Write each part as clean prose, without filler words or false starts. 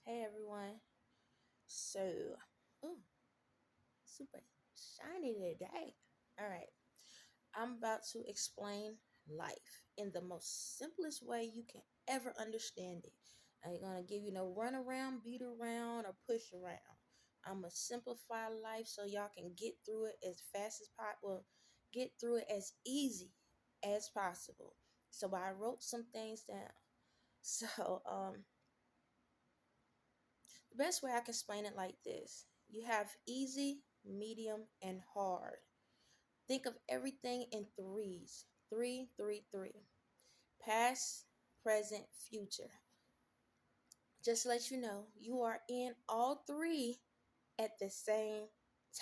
Hey everyone. So, ooh, super shiny today. All right, I'm about to explain life in the most simplest way you can ever understand it. I ain't gonna give you no run around, beat around, or push around. I'm gonna simplify life so y'all can get through it as fast as possible, get through it as easy as possible. So I wrote some things down. So, the best way I can explain it like this: you have easy, medium, and hard. Think of everything in threes: three, three, three. Past, present, future. Just to let you know, you are in all three at the same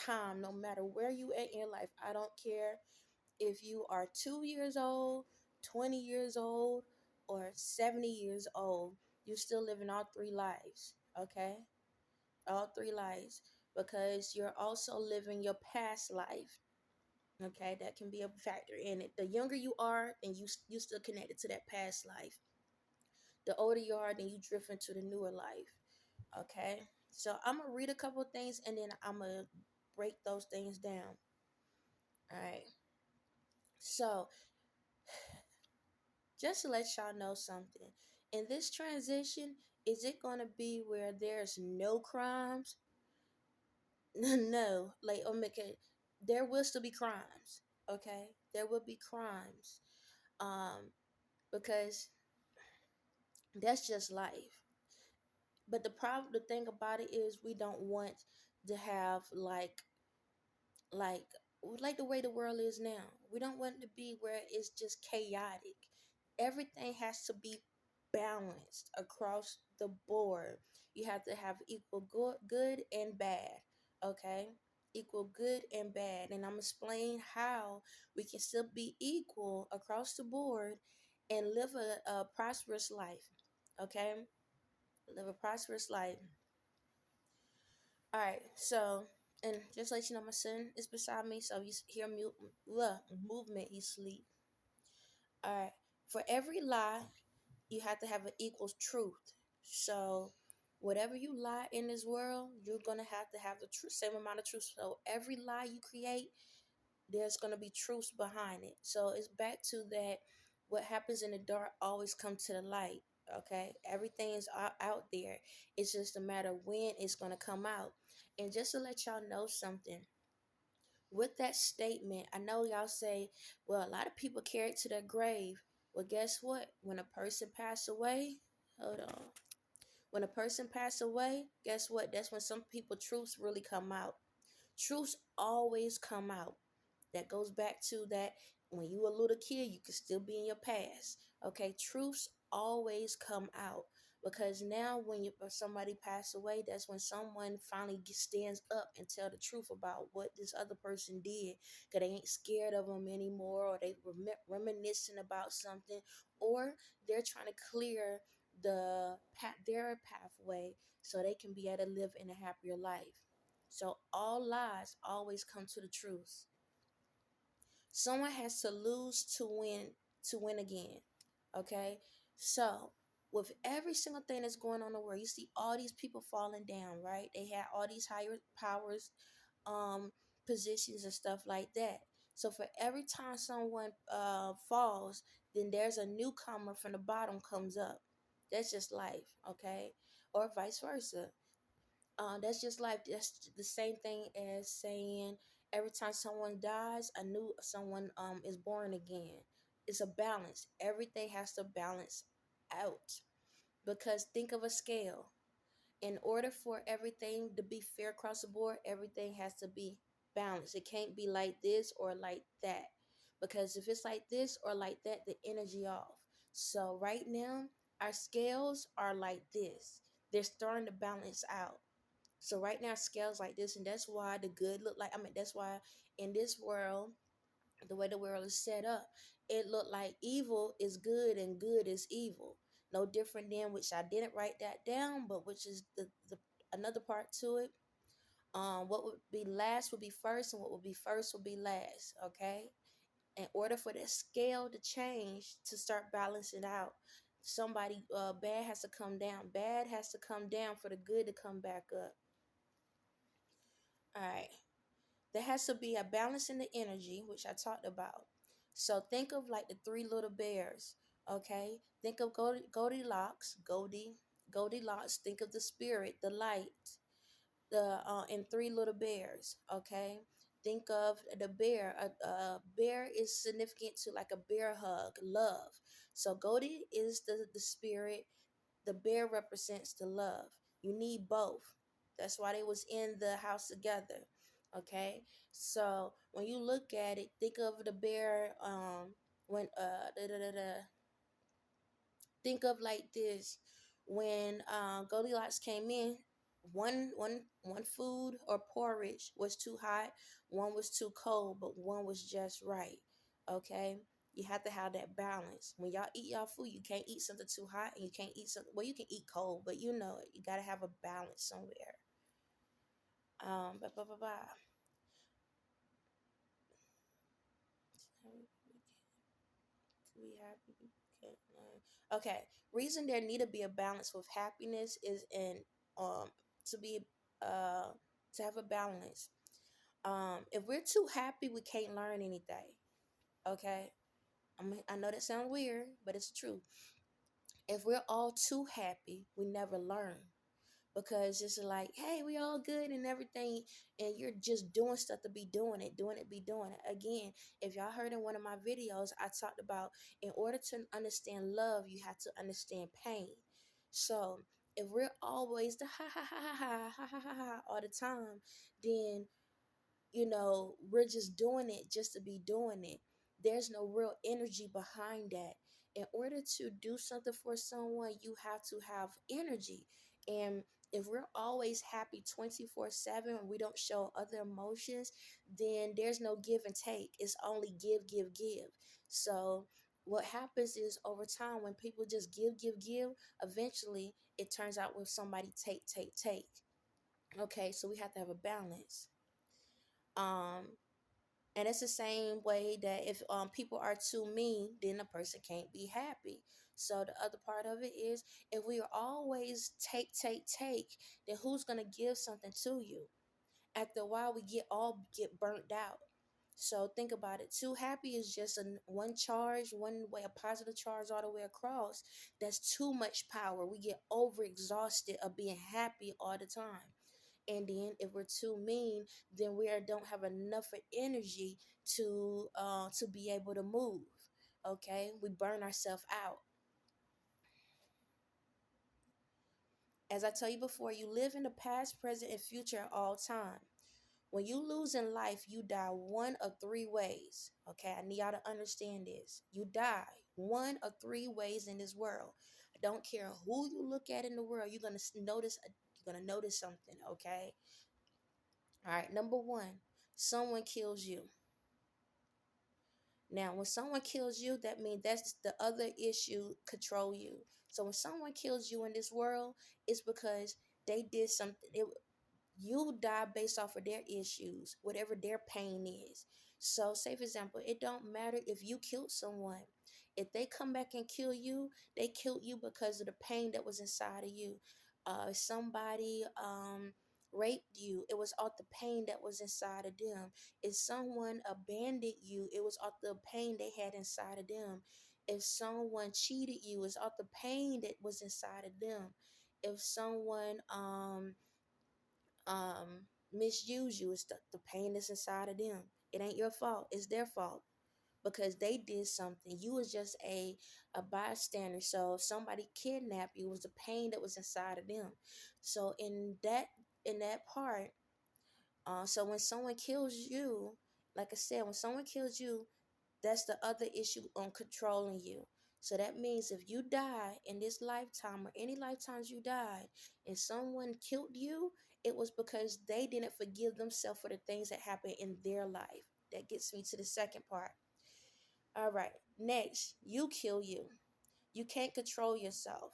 time, no matter where you at in your life. I don't care if you are 2 years old, 20 years old, or 70 years old. You still living all three lives, okay? All three lives, because you're also living your past life. Okay, that can be a factor in it. The younger you are, and you still connected to that past life. The older you are, then you drift into the newer life. Okay, so I'm gonna read a couple of things and then I'm gonna break those things down. All right, so just to let y'all know something, in this transition, is it gonna be where there's no crimes? No, like, okay, there will still be crimes. Okay, there will be crimes, um, because that's just life. But the thing about it is, we don't want to have like like the way the world is now. We don't want it to be where it's just chaotic. Everything has to be balanced across the board. You have to have equal good and bad. Okay? Equal good and bad. And I'm explaining how we can still be equal across the board and live a prosperous life. Okay? Live a prosperous life. All right, so, and just to let you know, my son is beside me, so you hear movement, he sleep. All right, for every lie, you have to have an equal truth. So, whatever you lie in this world, you're gonna have to have the same amount of truth. So, every lie you create, there's going to be truths behind it. So it's back to that: what happens in the dark always comes to the light. Okay, everything is out there. It's just a matter of when it's going to come out. And just to let y'all know something, with that statement, I know y'all say, well, a lot of people carry it to their grave. Well, guess what? When a person passed away, hold on. When a person passed away, guess what? That's when some people truths really come out. Truths always come out. That goes back to that: when you a little kid, you can still be in your past. Okay, truths always come out, because now when somebody pass away, that's when someone finally stands up and tell the truth about what this other person did, because they ain't scared of them anymore, or they reminiscing about something, or they're trying to clear their pathway so they can be able to live in a happier life. So all lies always come to the truth. Someone has to lose to win again. Okay? So with every single thing that's going on in the world, you see all these people falling down, right? They had all these higher powers, um, positions and stuff like that. So for every time someone falls, then there's a newcomer from the bottom comes up. That's just life, okay? Or vice versa. That's just life. That's the same thing as saying every time someone dies, a new someone is born again. It's a balance. Everything has to balance out, because think of a scale. In order for everything to be fair across the board, everything has to be balanced. It can't be like this or like that, because if it's like this or like that, the energy off. So right now, our scales are like this. They're starting to balance out. So right now, scales like this, and that's why the good look like. I mean, that's why in this world, the way the world is set up, it look like evil is good and good is evil. No different than, which I didn't write that down, but which is the another part to it. What would be last would be first, and what would be first would be last. Okay. In order for that scale to change, to start balancing out, Somebody bad has to come down. Bad has to come down for the good to come back up. All right. There has to be a balance in the energy, which I talked about. So think of like the three little bears. Okay. Think of Goldilocks. Think of the spirit, the light, the and three little bears. Okay. Think of the bear. A bear is significant to like a bear hug, love. So Goldie is the spirit. The bear represents the love. You need both. That's why they was in the house together. Okay. So when you look at it, think of the bear. When think of like this, when Goldilocks came in, one food or porridge was too hot, one was too cold, but one was just right. Okay. You have to have that balance. When y'all eat y'all food, you can't eat something too hot and you can't eat something, well, you can eat cold, but you know it. You got to have a balance somewhere. Blah, blah, blah, blah. To be happy. Okay. Reason there need to be a balance with happiness is in um to be to have a balance. If we're too happy, we can't learn anything. Okay. I know that sounds weird, but it's true. If we're all too happy, we never learn, because it's like, hey, we all good and everything, and you're just doing stuff to be doing it, be doing it. Again, if y'all heard in one of my videos, I talked about, in order to understand love, you have to understand pain. So if we're always the ha ha ha ha ha ha ha ha all the time, then we're just doing it just to be doing it. There's no real energy behind that. In order to do something for someone, you have to have energy. And if we're always happy 24/7 and we don't show other emotions, then there's no give and take. It's only give, give, give. So what happens is, over time, when people just give, give, give, eventually it turns out with somebody take, take, take. Okay, so we have to have a balance. Um, and it's the same way that if people are too mean, then the person can't be happy. So the other part of it is, if we are always take, take, take, then who's gonna give something to you? After a while, we get burnt out. So think about it. Too happy is just one charge, one way, a positive charge all the way across. That's too much power. We get overexhausted of being happy all the time. And then if we're too mean, then we don't have enough energy to be able to move. Okay, we burn ourselves out. As I tell you before, you live in the past, present, and future at all time. When you lose in life, you die one of three ways. Okay, I need y'all to understand this. You die one of three ways in this world. I don't care who you look at in the world, you're gonna notice. You're gonna notice something. Okay. All right. Number one, someone kills you. Now, when someone kills you, that means that's the other issue control you. So when someone kills you in this world, it's because they did something. You die based off of their issues, whatever their pain is. So, say for example, it don't matter if you killed someone. If they come back and kill you, they killed you because of the pain that was inside of you. Somebody raped you, it was off the pain that was inside of them. If someone abandoned you, it was off the pain they had inside of them. If someone cheated you, it's off the pain that was inside of them. If someone misuse you, it's the pain that's inside of them. It ain't your fault, it's their fault, because they did something. You was just a bystander. So if somebody kidnapped you, it was the pain that was inside of them. So in that part, so when someone kills you, like I said, when someone kills you, that's the other issue on controlling you. So that means if you die in this lifetime, or any lifetimes you died, and someone killed you, it was because they didn't forgive themselves for the things that happened in their life. That gets me to the second part. All right, next, you kill you. You can't control yourself.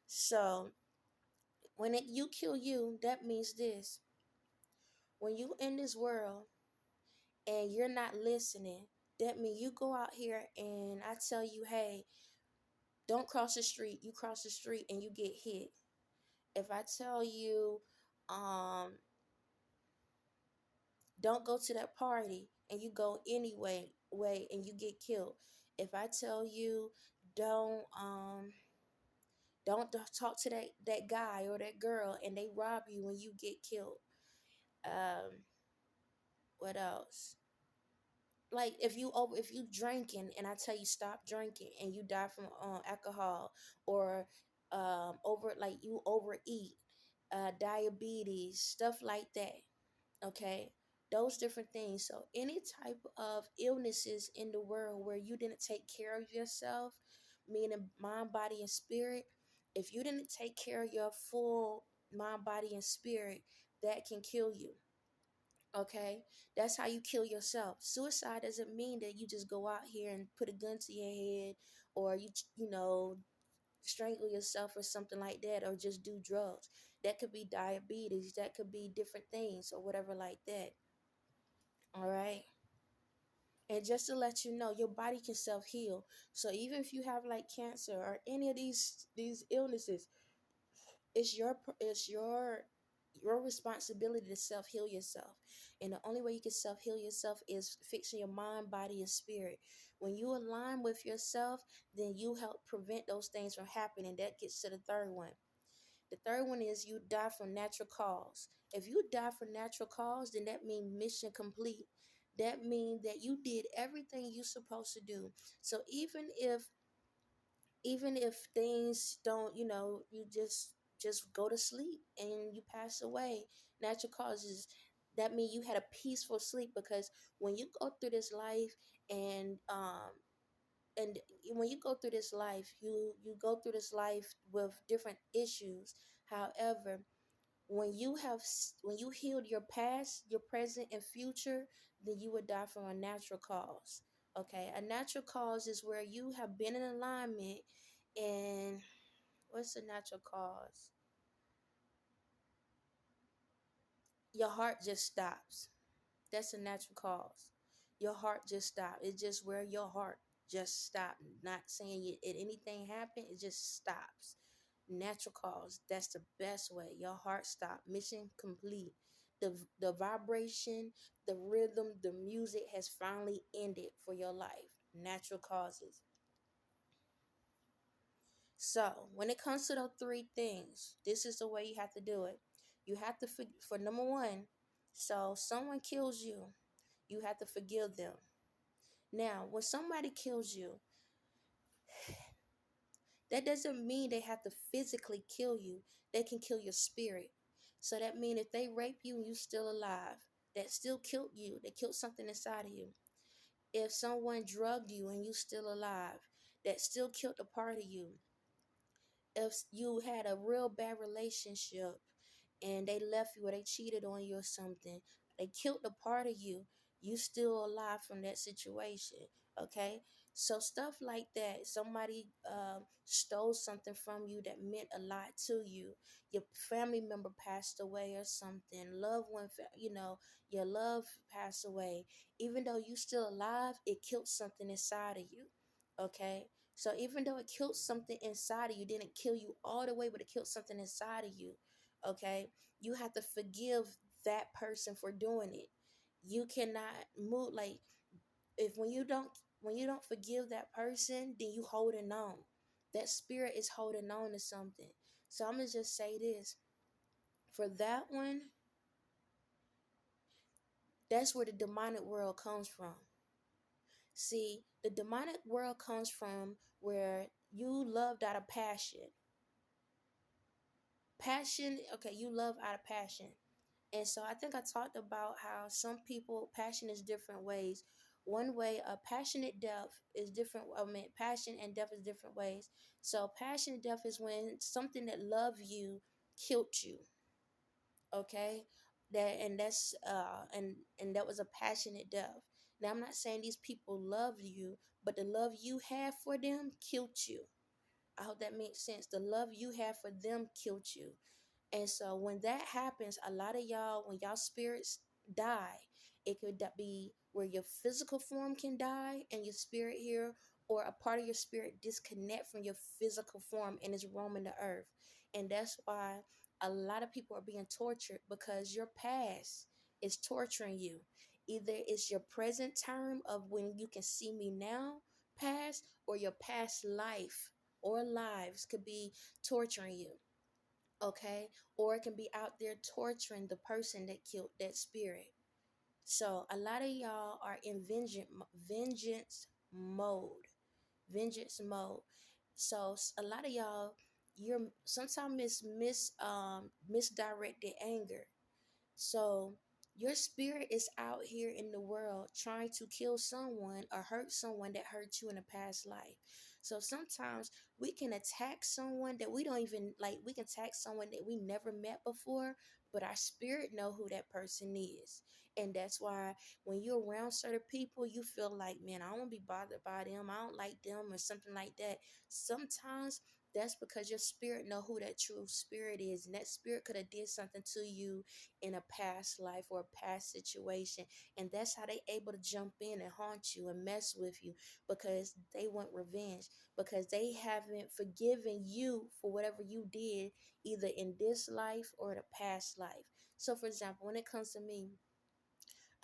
So when you kill you, that means this. When you in this world and you're not listening, that means you go out here and I tell you, hey, Don't cross the street. You cross the street and you get hit. If I tell you, um, don't go to that party and you go anyway, and you get killed. If I tell you, don't um talk to that guy or that girl and they rob you when you get killed. Um, what else? Like if you drinking and I tell you stop drinking and you die from alcohol, or over like you overeat, diabetes, stuff like that. Okay, those different things. So any type of illnesses in the world where you didn't take care of yourself, meaning mind, body, and spirit. If you didn't take care of your full mind, body, and spirit, that can kill you. Okay, that's how you kill yourself. Suicide doesn't mean that you just go out here and put a gun to your head, or strangle yourself or something like that, or just do drugs. That could be diabetes, that could be different things or whatever like that. All right. And just to let you know, your body can self heal. So even if you have like cancer or any of these illnesses, it's your responsibility to self heal yourself. And the only way you can self heal yourself is fixing your mind, body, and spirit. When you align with yourself, then you help prevent those things from happening. That gets to the third one. The third one is you die from natural cause. If you die from natural cause, then that means mission complete. That means that you did everything you're supposed to do. So even if things don't, you just go to sleep and you pass away. Natural causes, that means you had a peaceful sleep, because when you go through this life and when you go through this life, you go through this life with different issues. However, when you healed your past, your present, and future, then you would die from a natural cause. Okay, a natural cause is where you have been in alignment, and what's the natural cause? Your heart just stops. That's a natural cause. Your heart just stopped. It's just where your heart just stopped. Not saying anything happened. It just stops. Natural cause. That's the best way. Your heart stopped. Mission complete. The vibration, the rhythm, the music has finally ended for your life. Natural causes. So when it comes to those three things, this is the way you have to do it. You have to for number one. So someone kills you, you have to forgive them. Now, when somebody kills you, that doesn't mean they have to physically kill you. They can kill your spirit. So that means if they rape you and you still alive, that still killed you. They killed something inside of you. If someone drugged you and you still alive, that still killed a part of you. If you had a real bad relationship and they left you or they cheated on you or something, they killed a part of you, you still alive from that situation. Okay, so stuff like that. Somebody stole something from you that meant a lot to you. Your family member passed away or something, loved one, your love passed away. Even though you still alive, it killed something inside of you. Okay, so even though it killed something inside of you, didn't kill you all the way, but it killed something inside of you. Okay, you have to forgive that person for doing it. You cannot move like, if when you don't forgive that person, then you holding on. That spirit is holding on to something. So I'm gonna just say this. For that one, that's where the demonic world comes from. See, the demonic world comes from where you loved out of passion. Passion, okay, you love out of passion. And so I think I talked about how some people, passion is different ways. One way, a passionate death is different. I mean, passion and death is different ways. So passionate death is when something that loved you killed you. Okay, and that was a passionate death. Now I'm not saying these people love you, but the love you have for them killed you. I hope that makes sense. The love you have for them killed you. And so when that happens, a lot of y'all, when y'all spirits die, it could be where your physical form can die and your spirit here, or a part of your spirit disconnect from your physical form and is roaming the earth. And that's why a lot of people are being tortured, because your past is torturing you. Either it's your present term of when you can see me now past, or your past life or lives could be torturing you. Okay, or it can be out there torturing the person that killed that spirit. So a lot of y'all are in mode vengeance mode. So a lot of y'all, you're sometimes misdirected anger. So your spirit is out here in the world trying to kill someone or hurt someone that hurt you in a past life. So sometimes we can attack someone that we don't even like. We can attack someone that we never met before, but our spirit know who that person is. And that's why when you're around certain people, you feel like, man, I don't want to be bothered by them. I don't like them or something like that. Sometimes that's because your spirit know who that true spirit is. And that spirit could have did something to you in a past life or a past situation, and that's how they able to jump in and haunt you and mess with you, because they want revenge, because they haven't forgiven you for whatever you did either in this life or the past life. So for example, when it comes to me,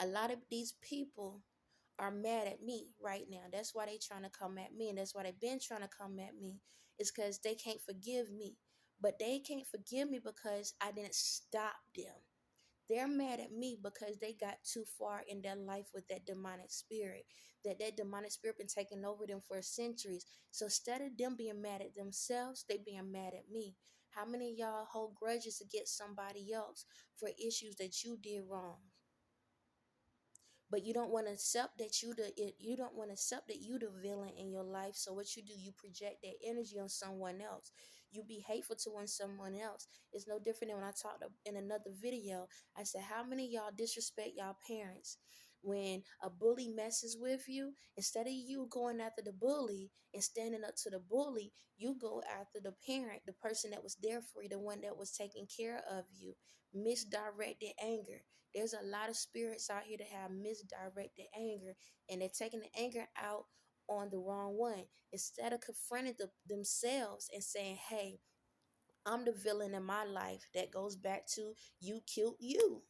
a lot of these people are mad at me right now. That's why they trying to come at me, and that's why they've been trying to come at me, is because they can't forgive me. But they can't forgive me because I didn't stop them. They're mad at me because they got too far in their life with that demonic spirit. That demonic spirit been taking over them for centuries. So instead of them being mad at themselves, they being mad at me. How many of y'all hold grudges against somebody else for issues that you did wrong? But you don't want to accept that you don't want to accept that you the villain in your life. So what you do, you project that energy on someone else. You be hateful to someone else. It's no different than when I talked in another video. I said, how many of y'all disrespect y'all parents? When a bully messes with you, instead of you going after the bully and standing up to the bully, you go after the parent, the person that was there for you, the one that was taking care of you. Misdirected anger. There's a lot of spirits out here that have misdirected anger, and they're taking the anger out on the wrong one. Instead of confronting themselves and saying, hey, I'm the villain in my life, that goes back to you killed you.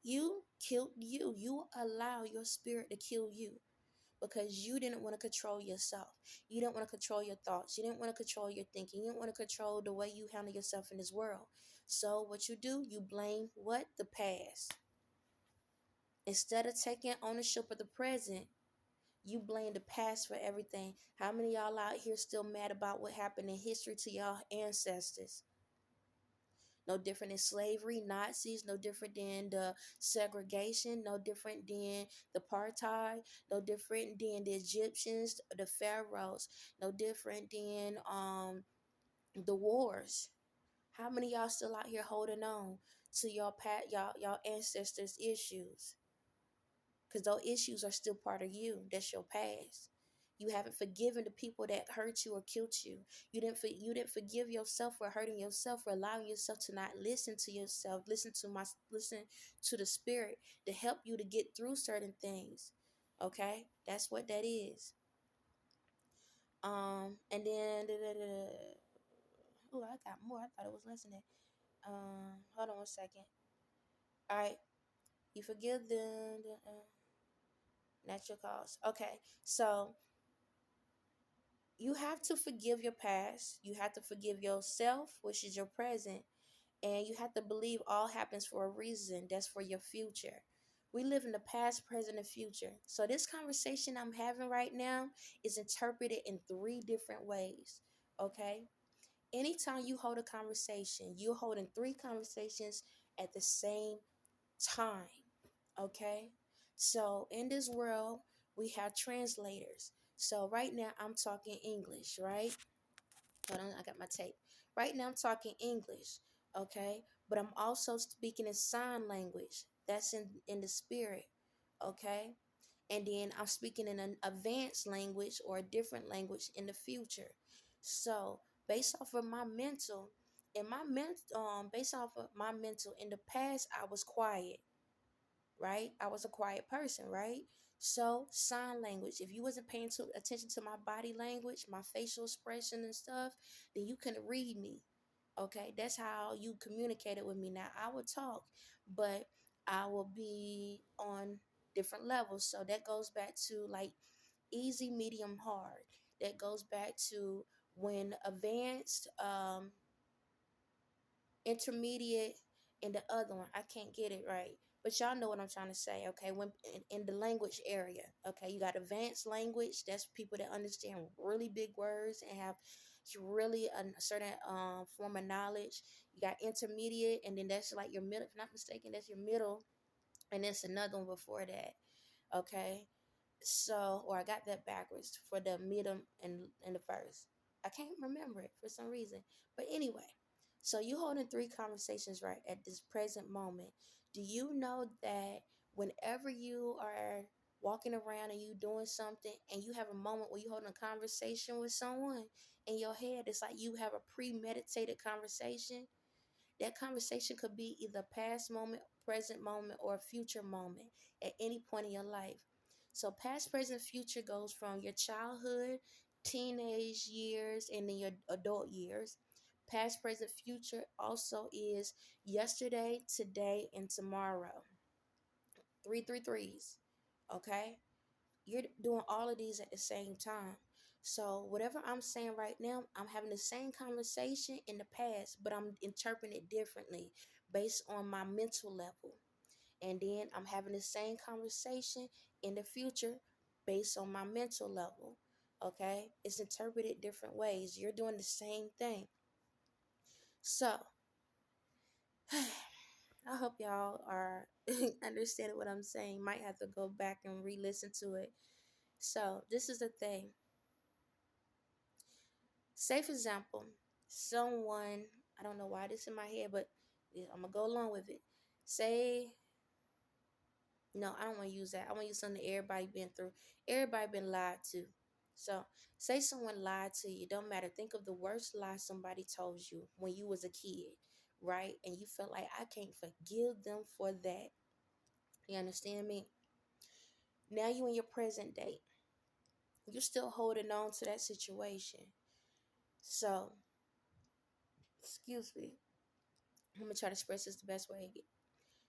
You killed you. You allow your spirit to kill you because you didn't want to control yourself. You didn't want to control your thoughts. You didn't want to control your thinking. You didn't want to control the way you handle yourself in this world. So what you do, you blame what? The past. Instead of taking ownership of the present, you blame the past for everything. How many of y'all out here still mad about what happened in history to y'all ancestors? No different than slavery, Nazis, no different than the segregation, no different than the apartheid, no different than the Egyptians, the pharaohs, no different than the wars. How many of y'all still out here holding on to y'all ancestors' issues? Because those issues are still part of you. That's your past. You haven't forgiven the people that hurt you or killed you. You didn't forgive yourself for hurting yourself, for allowing yourself to not listen to yourself, listen to the spirit to help you to get through certain things. Okay, that's what that is. And then oh, I got more. I thought it was less than that. Hold on one second. All right, you forgive the natural cause. Okay, so you have to forgive your past. You have to forgive yourself, which is your present. And you have to believe all happens for a reason. That's for your future. We live in the past, present, and future. So this conversation I'm having right now is interpreted in three different ways. Okay? Anytime you hold a conversation, you're holding three conversations at the same time. Okay? So in this world, we have translators. So right now I'm talking English, right? Hold on, I got my tape. Right now I'm talking English, okay? But I'm also speaking in sign language. That's in the spirit, okay? And then I'm speaking in an advanced language or a different language in the future. So based off of my mental, based off of my mental, in the past I was quiet, right? I was a quiet person, right? So sign language. If you wasn't paying attention to my body language, my facial expression and stuff, then you couldn't read me. Okay, that's how you communicated with me. Now I will talk, but I will be on different levels. So that goes back to like easy, medium, hard. That goes back to when advanced, intermediate, and the other one. I can't get it right. But y'all know what I'm trying to say, okay? When in the language area, okay, you got advanced language. That's people that understand really big words and have really a certain form of knowledge. You got intermediate, and then that's like your middle. If I'm not mistaken, that's your middle, and there's another one before that, okay? So, or I got that backwards for the middle and the first. I can't remember it for some reason. But anyway, so you holding three conversations right at this present moment. Do you know that whenever you are walking around and you doing something and you have a moment where you holding a conversation with someone in your head, it's like you have a premeditated conversation. That conversation could be either past moment, present moment, or a future moment at any point in your life. So past, present, future goes from your childhood, teenage years, and then your adult years. Past, present, future also is yesterday, today, and tomorrow. Three threes. Okay? You're doing all of these at the same time. So whatever I'm saying right now, I'm having the same conversation in the past, but I'm interpreting it differently based on my mental level. And then I'm having the same conversation in the future based on my mental level. Okay? It's interpreted different ways. You're doing the same thing. So I hope y'all are understanding what I'm saying. Might have to go back and re-listen to it. So this is the thing. Safe example, someone, I don't know why this in my head, but I'm gonna go along with it. Say, no, I don't want to use that. I want to use something everybody been through. Everybody been lied to. So say someone lied to you. Don't matter. Think of the worst lie somebody told you when you was a kid, right? And you felt like I can't forgive them for that. You understand me? Now you in your present day. You're still holding on to that situation. So, excuse me. I'm gonna try to express this the best way.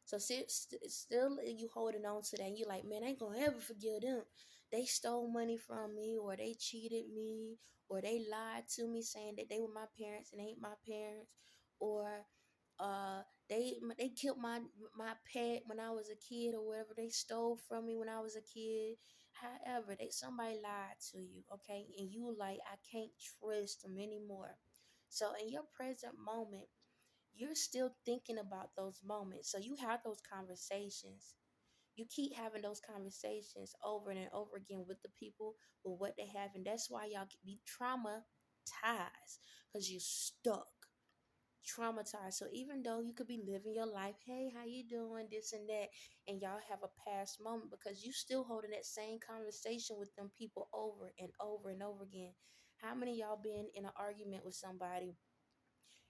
So still you holding on to that. And you're like, man, I ain't gonna ever forgive them. They stole money from me, or they cheated me, or they lied to me saying that they were my parents and they ain't my parents, or uh they killed my pet when I was a kid, or whatever. They stole from me when I was a kid. However, somebody lied to you, okay, and you like, I can't trust them anymore. So in your present moment, you're still thinking about those moments. So you have those conversations. You keep having those conversations over and over again with the people, with what they have. And that's why y'all be traumatized, because you're stuck, traumatized. So even though you could be living your life, hey, how you doing, this and that, and y'all have a past moment, because you still holding that same conversation with them people over and over and over again. How many of y'all been in an argument with somebody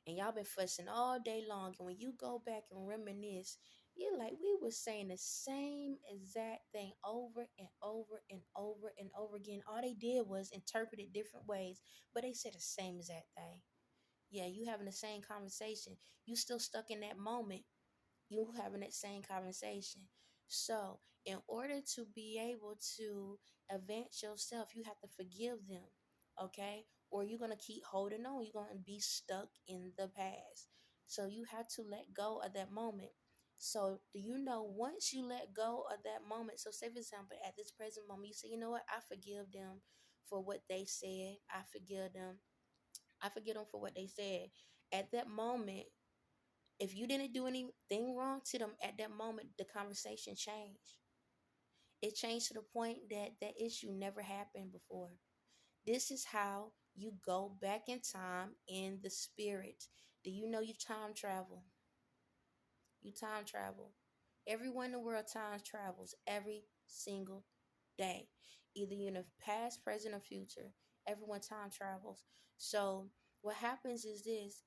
and y'all been fussing all day long, and when you go back and reminisce, you're like, we were saying the same exact thing over and over and over and over again. All they did was interpret it different ways, but they said the same exact thing. Yeah, you having the same conversation. You still stuck in that moment. You having that same conversation. So in order to be able to advance yourself, you have to forgive them, okay? Or you're going to keep holding on. You're going to be stuck in the past. So you have to let go of that moment. So do you know, once you let go of that moment, so say for example, at this present moment, you say, you know what, I forgive them for what they said. I forgive them. I forgive them for what they said. At that moment, if you didn't do anything wrong to them at that moment, the conversation changed. It changed to the point that that issue never happened before. This is how you go back in time in the spirit. Do you know you time travel? You time travel. Everyone in the world time travels every single day. Either you're in the past, present, or future. Everyone time travels. So what happens is this.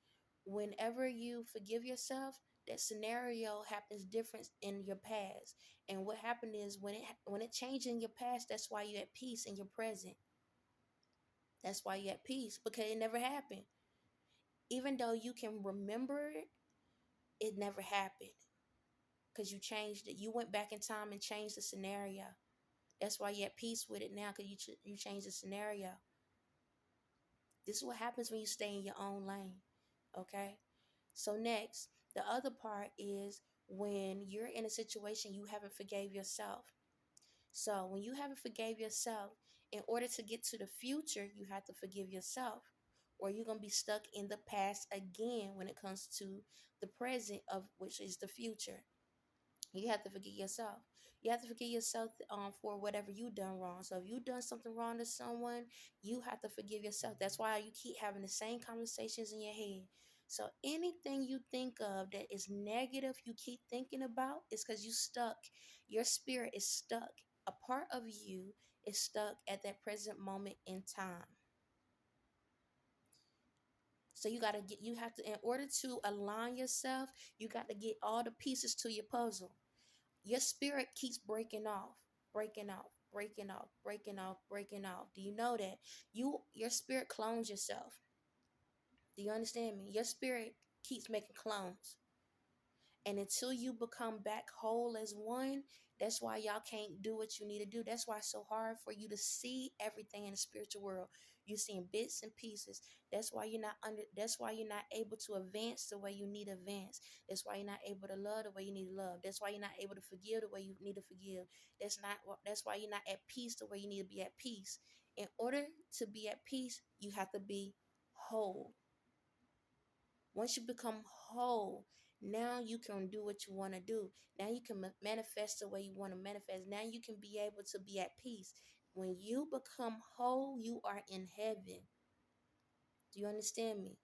whenever you forgive yourself, that scenario happens different in your past. And what happened is when it changed in your past, that's why you're at peace in your present. That's why you're at peace, because it never happened. Even though you can remember it, it never happened because you changed it. You went back in time and changed the scenario. That's why you're at peace with it now, because you changed the scenario. This is what happens when you stay in your own lane. Okay? So next, the other part is when you're in a situation you haven't forgave yourself. So when you haven't forgave yourself, in order to get to the future, you have to forgive yourself, or you're going to be stuck in the past again when it comes to the present, of which is the future. You have to forgive yourself. You have to forgive yourself for whatever you done wrong. So if you done something wrong to someone, you have to forgive yourself. That's why you keep having the same conversations in your head. So anything you think of that is negative, you keep thinking about, is because you stuck. Your spirit is stuck. A part of you is stuck at that present moment in time. So you have to, in order to align yourself, you got to get all the pieces to your puzzle. Your spirit keeps breaking off, breaking off, breaking off, breaking off, breaking off. Do you know that? Your spirit clones yourself. Do you understand me? Your spirit keeps making clones. And until you become back whole as one, that's why y'all can't do what you need to do. That's why it's so hard for you to see everything in the spiritual world. You're seeing bits and pieces. That's why you're not able to advance the way you need to advance. That's why you're not able to love the way you need to love. That's why you're not able to forgive the way you need to forgive. That's why you're not at peace the way you need to be at peace. In order to be at peace, you have to be whole. Once you become whole, now you can do what you want to do. Now you can manifest the way you want to manifest. Now you can be able to be at peace. When you become whole, you are in heaven. Do you understand me?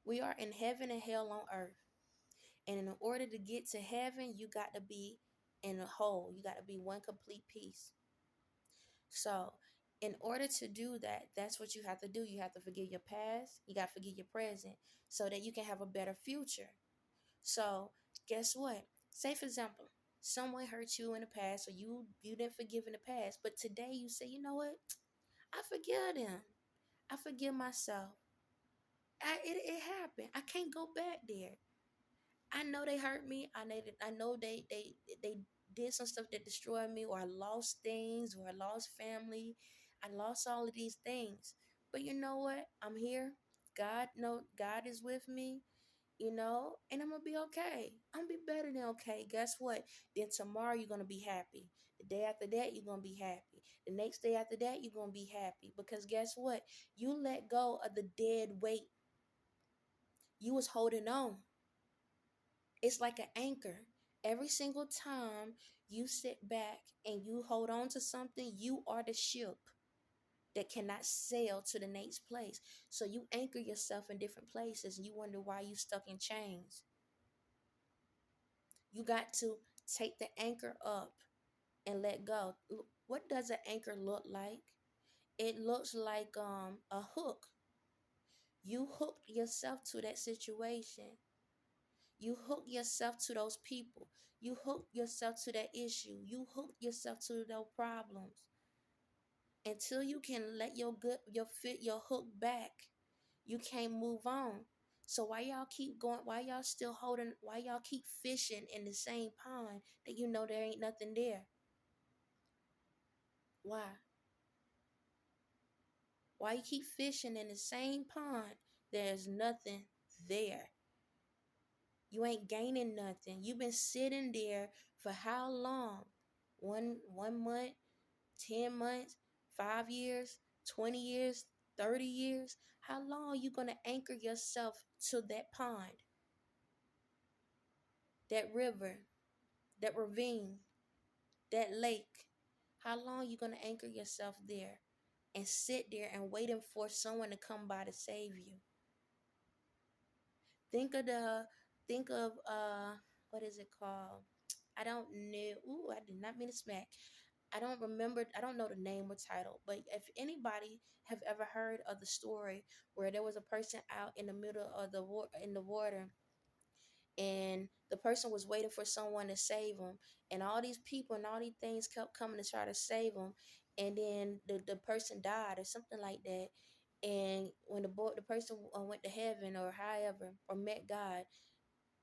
We are in heaven and hell on earth. And in order to get to heaven, you got to be in a whole. You got to be one complete piece. So in order to do that, that's what you have to do. You have to forgive your past. You got to forgive your present so that you can have a better future. So guess what? Say for example, someone hurt you in the past, or you didn't forgive in the past, but today you say, you know what? I forgive them. I forgive myself. It happened. I can't go back there. I know they hurt me. I know they did some stuff that destroyed me, or I lost things, or I lost family. I lost all of these things. But you know what? I'm here. God is with me, and I'm gonna be okay. I'm gonna be better than okay. Guess what? Then tomorrow you're gonna be happy. The day after that, you're gonna be happy. The next day after that, you're gonna be happy. Because guess what? You let go of the dead weight. You was holding on. It's like an anchor. Every single time you sit back and you hold on to something, you are the ship that cannot sail to the next place. So you anchor yourself in different places and you wonder why you stuck in chains. You got to take the anchor up and let go. What does an anchor look like? It looks like a hook. You hook yourself to that situation. You hook yourself to those people. You hook yourself to that issue. You hook yourself to those problems. Until you can let your hook back, you can't move on. So why y'all keep going? Why y'all still holding? Why y'all keep fishing in the same pond that you know there ain't nothing there? Why? Why you keep fishing in the same pond? There's nothing there. You ain't gaining nothing. You've been sitting there for how long? One month, 10 months, 5 years, 20 years, 30 years? How long are you gonna anchor yourself to that pond, that river, that ravine, that lake? How long are you gonna anchor yourself there and sit there and waiting for someone to come by to save you? Think of what is it called? I don't know. Ooh, I did not mean to smack. I don't remember, I don't know the name or title, but if anybody have ever heard of the story where there was a person out in the middle of the in the water, and the person was waiting for someone to save them, and all these people and all these things kept coming to try to save them, and then the person died or something like that. And when the person went to heaven or however, or met God,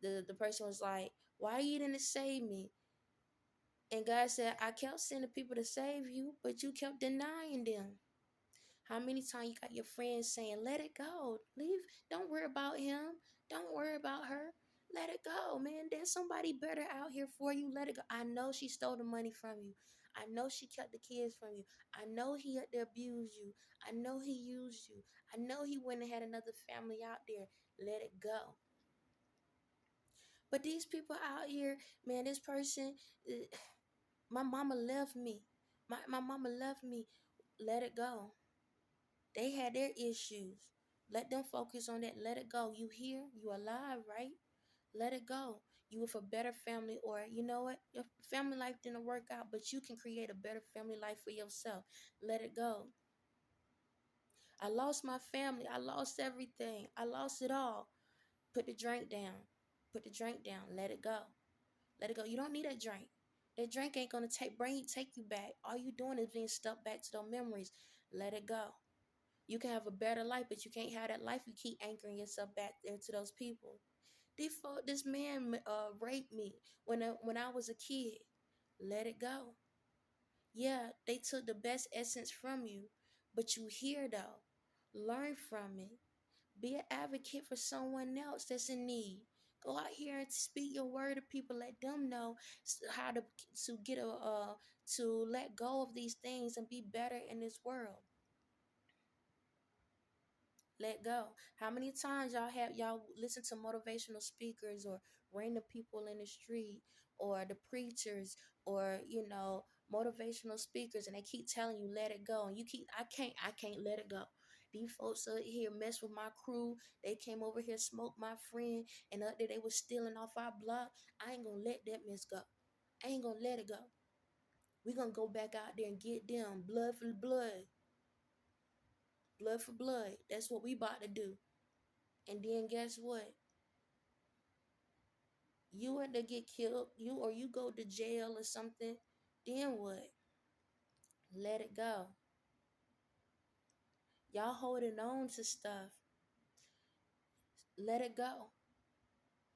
the person was like, why you didn't save me? And God said, I kept sending people to save you, but you kept denying them. How many times you got your friends saying, let it go, leave, don't worry about him, don't worry about her, let it go, man, there's somebody better out here for you, let it go. I know she stole the money from you, I know she kept the kids from you, I know he had to abuse you, I know he used you, I know he went and had another family out there, let it go. But these people out here, man, this person, my mama left me, my mama left me, let it go. They had their issues. Let them focus on that. Let it go. You here? You alive, right? Let it go. You with a better family, or you know what? Your family life didn't work out, but you can create a better family life for yourself. Let it go. I lost my family. I lost everything. I lost it all. Put the drink down. Put the drink down. Let it go. Let it go. You don't need that drink. That drink ain't gonna take you back. All you doing is being stuck back to those memories. Let it go. You can have a better life, but you can't have that life. You keep anchoring yourself back there to those people. This man raped me when I was a kid. Let it go. Yeah, they took the best essence from you, but you here though. Learn from it. Be an advocate for someone else that's in need. Go out here and speak your word to people. Let them know how to get a to let go of these things and be better in this world. Let go. How many times y'all listen to motivational speakers or random people in the street or the preachers or motivational speakers, and they keep telling you let it go, and you keep I can't let it go. These folks are here mess with my crew. They came over here, smoked my friend, and the other day they was stealing off our block. I ain't gonna let that mess go. I ain't gonna let it go. We gonna go back out there and get them blood for blood, blood for blood. That's what we about to do. And then guess what? You had to get killed, you go to jail or something. Then what? Let it go. Y'all holding on to stuff. Let it go.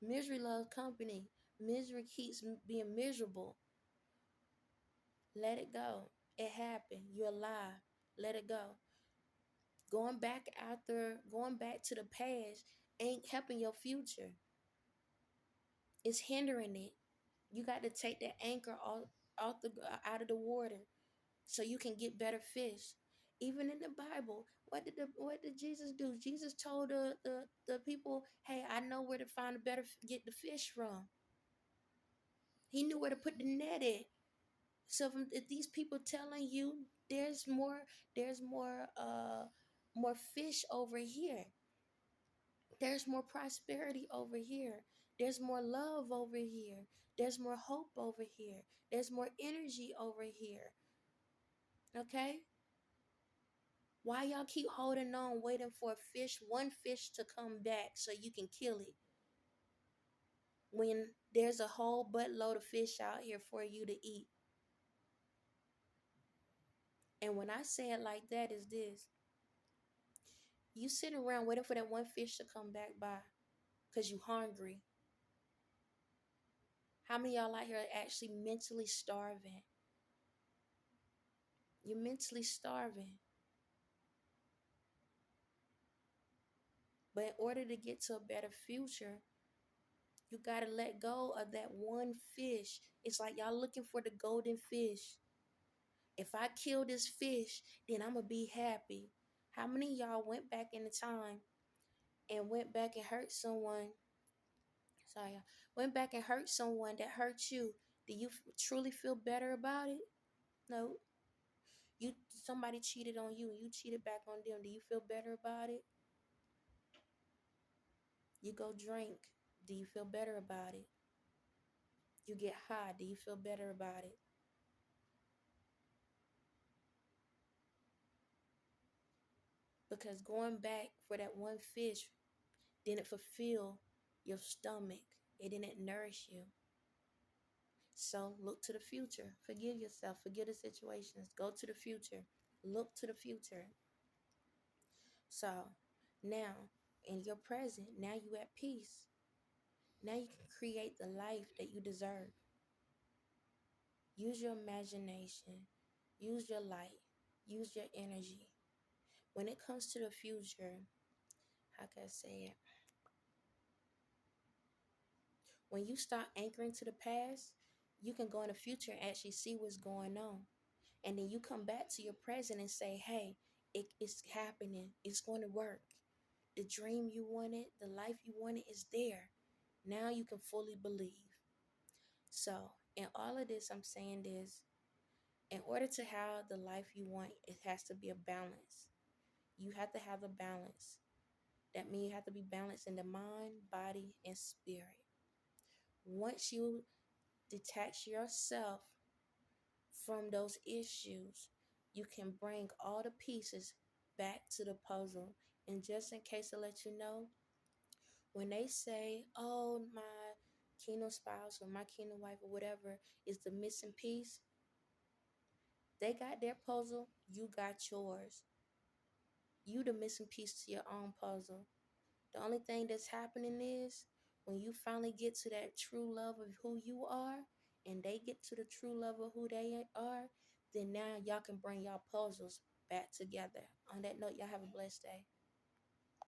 Misery loves company. Misery keeps being miserable. Let it go. It happened. You're alive. Let it go. Going back to the past ain't helping your future. It's hindering it. You got to take that anchor out of the water so you can get better fish. Even in the Bible, what did Jesus do? Jesus told the people, "Hey, I know where to find a better get the fish from." He knew where to put the net at. So if these people telling you there's more fish over here. There's more prosperity over here. There's more love over here. There's more hope over here. There's more energy over here. Okay? Why y'all keep holding on, waiting for one fish to come back so you can kill it? When there's a whole buttload of fish out here for you to eat. And when I say it like that is this. You sitting around waiting for that one fish to come back by because you hungry. How many of y'all out here are actually mentally starving? You're mentally starving. But in order to get to a better future, you got to let go of that one fish. It's like y'all looking for the golden fish. If I kill this fish, then I'm going to be happy. How many of y'all went back in the time and went back and hurt someone? Sorry, went back and hurt someone that hurt you. Do you truly feel better about it? No. Somebody cheated on you and you cheated back on them. Do you feel better about it? You go drink. Do you feel better about it? You get high. Do you feel better about it? because going back for that one fish didn't fulfill your stomach. It didn't nourish you. So look to the future. Forgive yourself. Forgive the situations. Go to the future. Look to the future. So now in your present, now you at peace. Now you can create the life that you deserve. Use your imagination. Use your light. Use your energy. When it comes to the future, how can I say it? When you start anchoring to the past, you can go in the future and actually see what's going on. And then you come back to your present and say, hey, it's happening. It's going to work. The dream you wanted, the life you wanted is there. Now you can fully believe. So in all of this, I'm saying this, in order to have the life you want, it has to be a balance. You have to have a balance. That means you have to be balanced in the mind, body, and spirit. Once you detach yourself from those issues, you can bring all the pieces back to the puzzle. And just in case to let you know, when they say, oh, my kingdom spouse or my kingdom wife or whatever is the missing piece, they got their puzzle, you got yours. You the missing piece to your own puzzle. The only thing that's happening is when you finally get to that true love of who you are and they get to the true love of who they are, then now y'all can bring y'all puzzles back together. On that note, y'all have a blessed day.